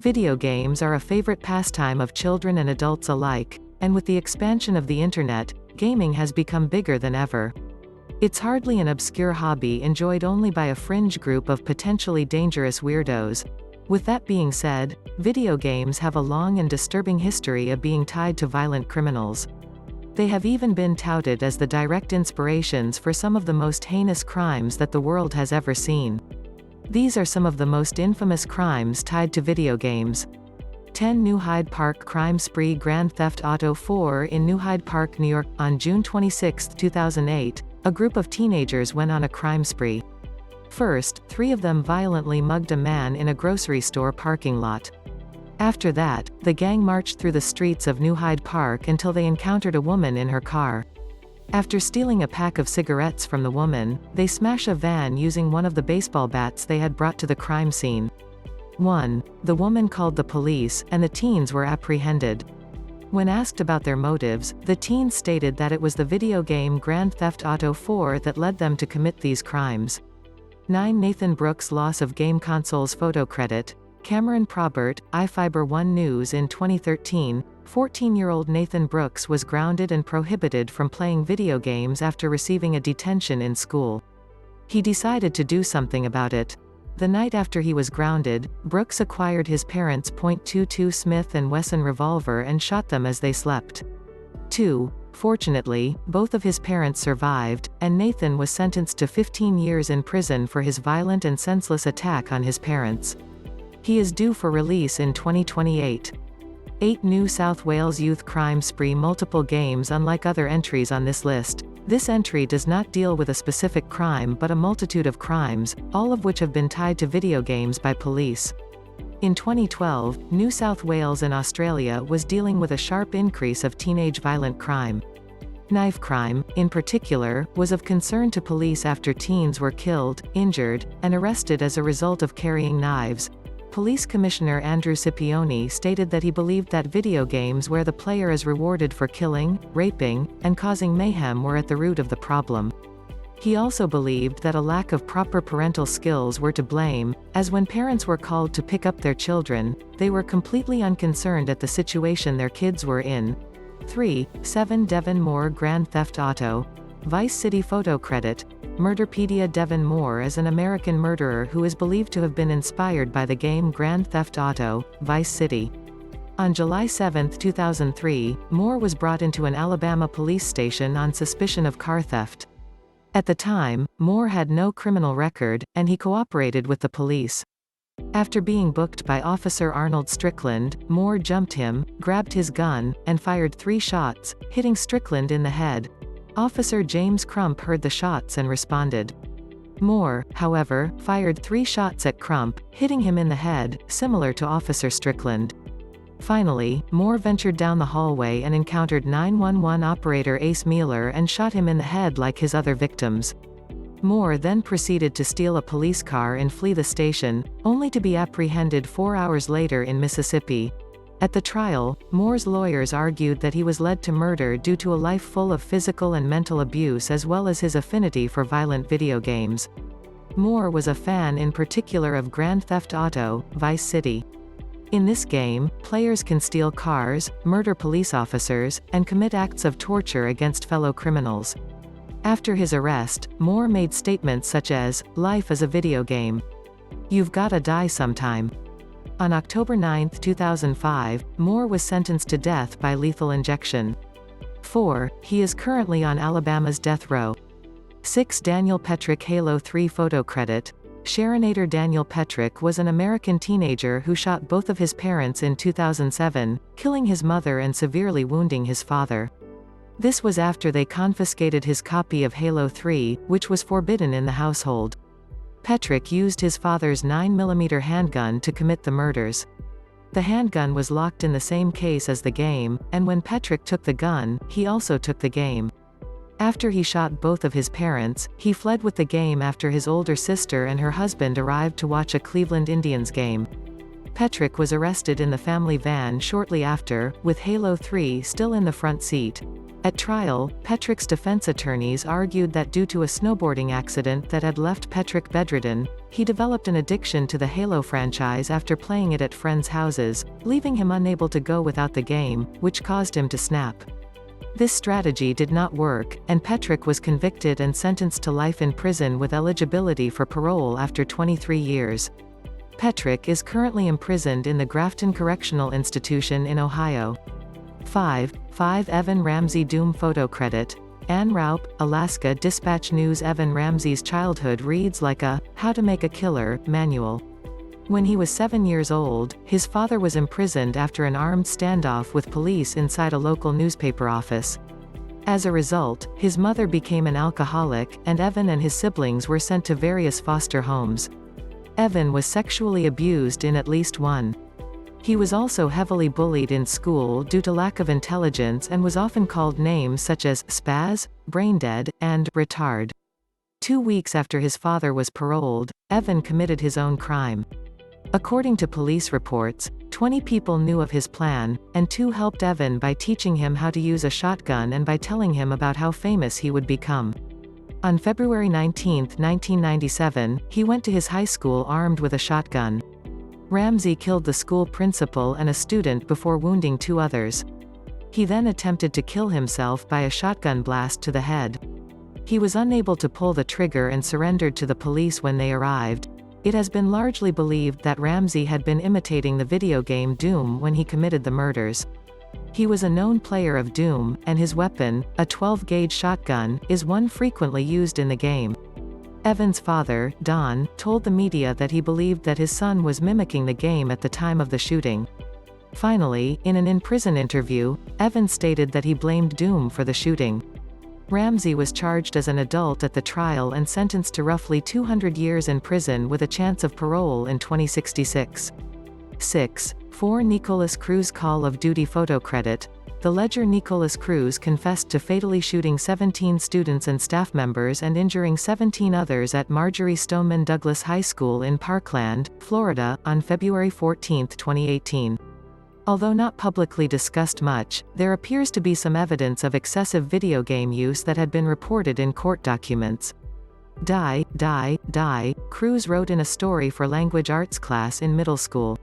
Video games are a favorite pastime of children and adults alike, and with the expansion of the internet, gaming has become bigger than ever. It's hardly an obscure hobby enjoyed only by a fringe group of potentially dangerous weirdos. With that being said, video games have a long and disturbing history of being tied to violent criminals. They have even been touted as the direct inspirations for some of the most heinous crimes that the world has ever seen. These are some of the most infamous crimes tied to video games. 10 New Hyde Park crime spree. Grand Theft Auto 4 in New Hyde Park, New York. On June 26, 2008, a group of teenagers went on a crime spree. First, 3 of them violently mugged a man in a grocery store parking lot. After that, the gang marched through the streets of New Hyde Park until they encountered a woman in her car. After stealing a pack of cigarettes from the woman, they smash a van using one of the baseball bats they had brought to the crime scene. The woman called the police, and the teens were apprehended. When asked about their motives, the teens stated that it was the video game Grand Theft Auto 4 that led them to commit these crimes. 9 Nathan Brooks loss of game consoles. Photo credit: Cameron Probert, iFiber One News. In 2013, 14-year-old Nathan Brooks was grounded and prohibited from playing video games after receiving a detention in school. He decided to do something about it. The night after he was grounded, Brooks acquired his parents' .22 Smith & Wesson revolver and shot them as they slept. Fortunately, both of his parents survived, and Nathan was sentenced to 15 years in prison for his violent and senseless attack on his parents. He is due for release in 2028. 8 New South Wales youth crime spree. Multiple games. Unlike other entries on this list, this entry does not deal with a specific crime but a multitude of crimes, all of which have been tied to video games by police. In 2012, New South Wales and Australia was dealing with a sharp increase of teenage violent crime. Knife crime, in particular, was of concern to police after teens were killed, injured, and arrested as a result of carrying knives. Police Commissioner Andrew Scipione stated that he believed that video games where the player is rewarded for killing, raping, and causing mayhem were at the root of the problem. He also believed that a lack of proper parental skills were to blame, as when parents were called to pick up their children, they were completely unconcerned at the situation their kids were in. 7 Devon Moore Grand Theft Auto. Vice City photo credit: Murderpedia. Devon Moore is an American murderer who is believed to have been inspired by the game Grand Theft Auto, Vice City. On July 7, 2003, Moore was brought into an Alabama police station on suspicion of car theft. At the time, Moore had no criminal record, and he cooperated with the police. After being booked by Officer Arnold Strickland, Moore jumped him, grabbed his gun, and fired 3 shots, hitting Strickland in the head. Officer James Crump heard the shots and responded. Moore, however, fired 3 shots at Crump, hitting him in the head, similar to Officer Strickland. Finally, Moore ventured down the hallway and encountered 911 operator Ace Mueller and shot him in the head like his other victims. Moore then proceeded to steal a police car and flee the station, only to be apprehended 4 hours later in Mississippi. At the trial, Moore's lawyers argued that he was led to murder due to a life full of physical and mental abuse as well as his affinity for violent video games. Moore was a fan in particular of Grand Theft Auto, Vice City. In this game, players can steal cars, murder police officers, and commit acts of torture against fellow criminals. After his arrest, Moore made statements such as, "Life is a video game. You've gotta die sometime." On October 9, 2005, Moore was sentenced to death by lethal injection. He is currently on Alabama's death row. 6 Daniel Petrick Halo 3 photo credit: Sharonator Daniel Petrick was an American teenager who shot both of his parents in 2007, killing his mother and severely wounding his father. This was after they confiscated his copy of Halo 3, which was forbidden in the household. Petrick used his father's 9mm handgun to commit the murders. The handgun was locked in the same case as the game, and when Petrick took the gun, he also took the game. After he shot both of his parents, he fled with the game after his older sister and her husband arrived to watch a Cleveland Indians game. Petrick was arrested in the family van shortly after, with Halo 3 still in the front seat. At trial, Petrick's defense attorneys argued that due to a snowboarding accident that had left Petrick bedridden, he developed an addiction to the Halo franchise after playing it at friends' houses, leaving him unable to go without the game, which caused him to snap. This strategy did not work, and Petrick was convicted and sentenced to life in prison with eligibility for parole after 23 years. Petrick is currently imprisoned in the Grafton Correctional Institution in Ohio. 5. Evan Ramsey Doom photo credit. Ann Raup, Alaska Dispatch News. Evan Ramsey's childhood reads like a "How to Make a Killer" manual. When he was 7 years old, his father was imprisoned after an armed standoff with police inside a local newspaper office. As a result, his mother became an alcoholic, and Evan and his siblings were sent to various foster homes. Evan was sexually abused in at least one. He was also heavily bullied in school due to lack of intelligence and was often called names such as spaz, braindead, and retard. 2 weeks after his father was paroled, Evan committed his own crime. According to police reports, 20 people knew of his plan, and 2 helped Evan by teaching him how to use a shotgun and by telling him about how famous he would become. On February 19, 1997, he went to his high school armed with a shotgun. Ramsey killed the school principal and a student before wounding 2 others. He then attempted to kill himself by a shotgun blast to the head. He was unable to pull the trigger and surrendered to the police when they arrived. It has been largely believed that Ramsey had been imitating the video game Doom when he committed the murders. He was a known player of Doom, and his weapon, a 12-gauge shotgun, is one frequently used in the game. Evan's father, Don, told the media that he believed that his son was mimicking the game at the time of the shooting. Finally, in an in-prison interview, Evan stated that he blamed Doom for the shooting. Ramsey was charged as an adult at the trial and sentenced to roughly 200 years in prison with a chance of parole in 2066. 6. Nicholas Cruz Call of Duty photo credit. The ledger Nicholas Cruz confessed to fatally shooting 17 students and staff members and injuring 17 others at Marjorie Stoneman Douglas High School in Parkland, Florida, on February 14, 2018. Although not publicly discussed much, there appears to be some evidence of excessive video game use that had been reported in court documents. Die, Cruz wrote in a story for language arts class in middle school.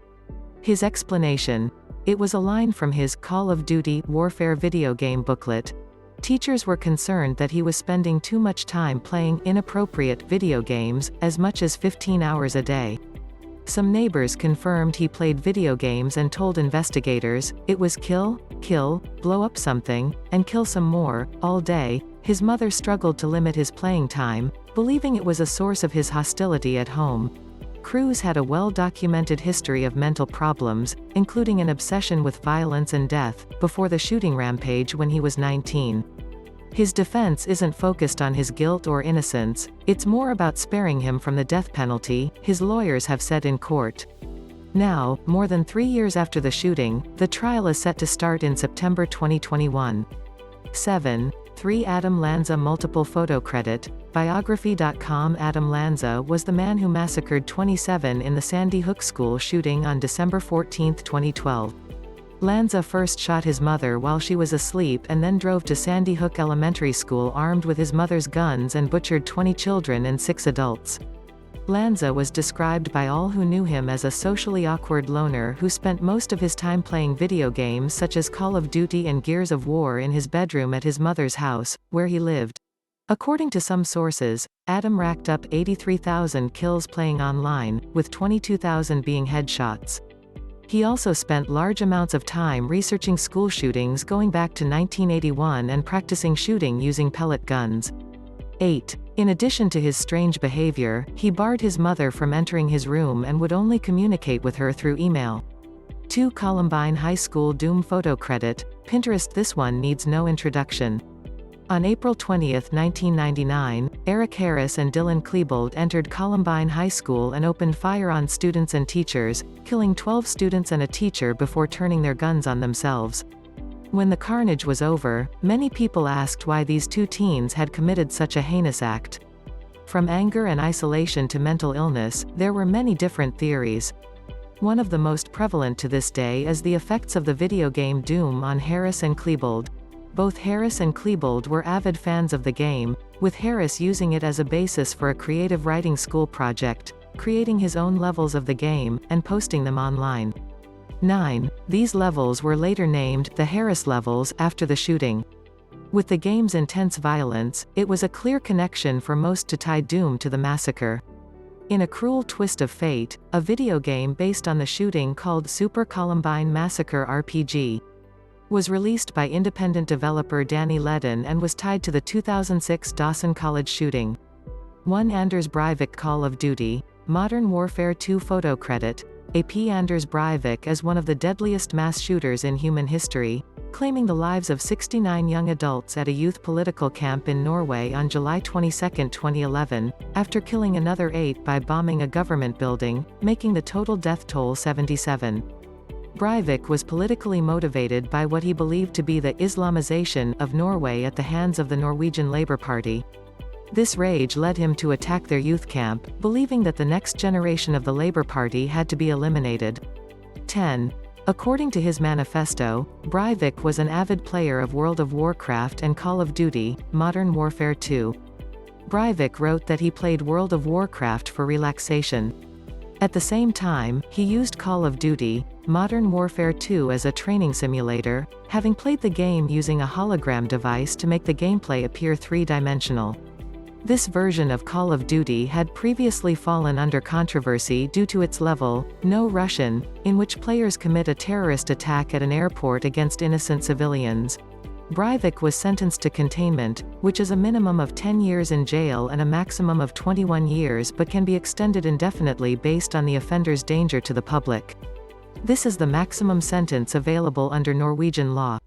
His explanation: it was a line from his Call of Duty Warfare video game booklet. Teachers were concerned that he was spending too much time playing inappropriate video games, as much as 15 hours a day. Some neighbors confirmed he played video games and told investigators, it was kill, blow up something, and kill some more, all day. His mother struggled to limit his playing time, believing it was a source of his hostility at home. Cruz had a well-documented history of mental problems, including an obsession with violence and death, before the shooting rampage when he was 19. His defense isn't focused on his guilt or innocence, it's more about sparing him from the death penalty, his lawyers have said in court. Now, more than 3 years after the shooting, the trial is set to start in September 2021. 7. Adam Lanza multiple photo credit. Biography.com. Adam Lanza was the man who massacred 27 in the Sandy Hook school shooting on December 14, 2012. Lanza first shot his mother while she was asleep and then drove to Sandy Hook Elementary School armed with his mother's guns and butchered 20 children and 6 adults. Lanza was described by all who knew him as a socially awkward loner who spent most of his time playing video games such as Call of Duty and Gears of War in his bedroom at his mother's house, where he lived. According to some sources, Adam racked up 83,000 kills playing online, with 22,000 being headshots. He also spent large amounts of time researching school shootings going back to 1981 and practicing shooting using pellet guns. 8. In addition to his strange behavior, he barred his mother from entering his room and would only communicate with her through email. 2. Columbine High School Doom photo credit. Pinterest. This one needs no introduction. On April 20, 1999, Eric Harris and Dylan Klebold entered Columbine High School and opened fire on students and teachers, killing 12 students and a teacher before turning their guns on themselves. When the carnage was over, many people asked why these 2 teens had committed such a heinous act. From anger and isolation to mental illness, there were many different theories. One of the most prevalent to this day is the effects of the video game Doom on Harris and Klebold. Both Harris and Klebold were avid fans of the game, with Harris using it as a basis for a creative writing school project, creating his own levels of the game, and posting them online. 9. These levels were later named the Harris levels after the shooting. With the game's intense violence, it was a clear connection for most to tie doom to the massacre. In a cruel twist of fate, a video game based on the shooting called Super Columbine Massacre RPG was released by independent developer Danny Ledden and was tied to the 2006 Dawson College shooting. 1 Anders Breivik Call of Duty, Modern Warfare 2 photo credit, AP Anders Breivik as one of the deadliest mass shooters in human history, claiming the lives of 69 young adults at a youth political camp in Norway on July 22, 2011, after killing another 8 by bombing a government building, making the total death toll 77. Breivik was politically motivated by what he believed to be the Islamization of Norway at the hands of the Norwegian Labour Party. This rage led him to attack their youth camp, believing that the next generation of the Labour Party had to be eliminated. 10. According to his manifesto, Breivik was an avid player of World of Warcraft and Call of Duty, Modern Warfare 2. Breivik wrote that he played World of Warcraft for relaxation. At the same time, he used Call of Duty, Modern Warfare 2 as a training simulator, having played the game using a hologram device to make the gameplay appear three-dimensional. This version of Call of Duty had previously fallen under controversy due to its level, No Russian, in which players commit a terrorist attack at an airport against innocent civilians. Breivik was sentenced to containment, which is a minimum of 10 years in jail and a maximum of 21 years but can be extended indefinitely based on the offender's danger to the public. This is the maximum sentence available under Norwegian law.